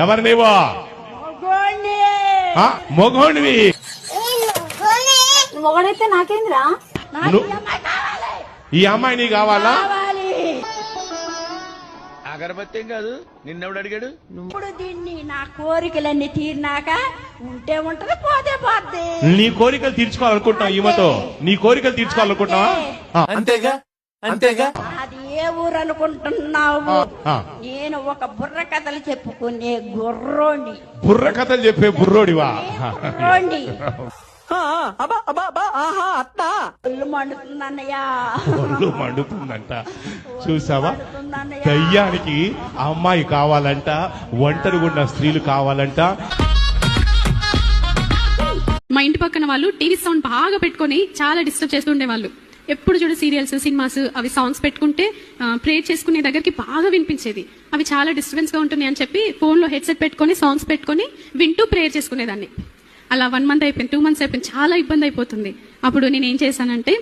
ఎవరు నీవో? మొగోడివి. మొగడైతే నాకేంద్రా? ఈ అమ్మాయి నీ కావాలా? అగరబత్తి కాదు, నిన్నెవడు అడిగాడు? ఇప్పుడు దీన్ని నా కోరికలన్నీ తీరినాక ఉంటే ఉంటది, పోతే పోద్ది. నీ కోరికలు తీర్చుకోవాలనుకుంటున్నావు ఈమెతో? నీ కోరికలు తీర్చుకోవాలనుకుంటున్నావా? అంతేగా అంతేగా. అది ఏ ఊరు అనుకుంటున్నావు? నేను ఒక బుర్ర కథలు చెప్పుకునే గుర్రోని. బుర్ర కథలు చెప్పే బుర్రోడివా? గుర్రోని. ఒళ్ళు మండుతుందన్నయ్యా. ఒళ్ళు మండుతుందంట. చూసావా? దయ్యానికి అమ్మాయి కావాలంట, ఒంటరిగా ఉన్న స్త్రీలు కావాలంట. మా ఇంటి పక్కన వాళ్ళు టీవీ సౌండ్ బాగా పెట్టుకుని చాలా డిస్టర్బ్ చేస్తుండే వాళ్ళు. ఎప్పుడు చూడు సీరియల్స్, సినిమాస్, అవి సాంగ్స్ పెట్టుకుంటే ప్రేయర్ చేసుకునే దగ్గరికి బాగా వినిపించేది. అవి చాలా డిస్టర్బెన్స్ గా ఉంటుంది అని చెప్పి ఫోన్ లో హెడ్సెట్ పెట్టుకుని సాంగ్స్ పెట్టుకుని వింటూ ప్రేయర్ చేసుకునేదాన్ని. అలా 1 month అయిపోయింది, 2 months అయిపోయింది, చాలా ఇబ్బంది అయిపోతుంది. అప్పుడు నేను ఏం చేశానంటే,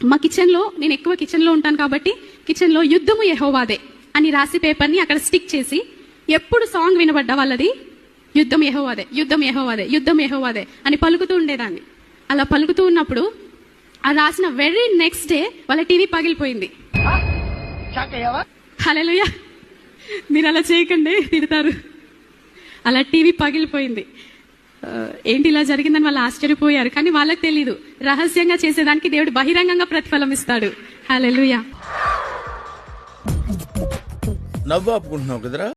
మా కిచెన్ లో, నేను ఎక్కువ కిచెన్ లో ఉంటాను కాబట్టి కిచెన్ లో యుద్ధము యెహోవాదే అని రాసి పేపర్ ని అక్కడ స్టిక్ చేసి ఎప్పుడు సాంగ్ వినబడ్డా వాళ్ళది యుద్ధం యెహోవాదే, యుద్ధం యెహోవాదే, యుద్ధం యెహోవాదే అని పలుకుతూ ఉండేదాన్ని. అలా పలుకుతూ ఉన్నప్పుడు ఆ రాసిన వెరీ నెక్స్ట్ డే వాళ్ళ టీవీ పగిలిపోయింది. హల్లెలూయా. మీరు అలా చేయకండి, తిడతారు. అలా టీవీ పగిలిపోయింది. ఏంటి ఇలా జరిగిందని వాళ్ళు ఆశ్చర్యపోయారు. కానీ వాళ్ళకి తెలీదు, రహస్యంగా చేసేదానికి దేవుడు బహిరంగంగా ప్రతిఫలం ఇస్తాడు. హల్లెలూయా. నవ్వు ఆపుకుంటున్నావు కదరా.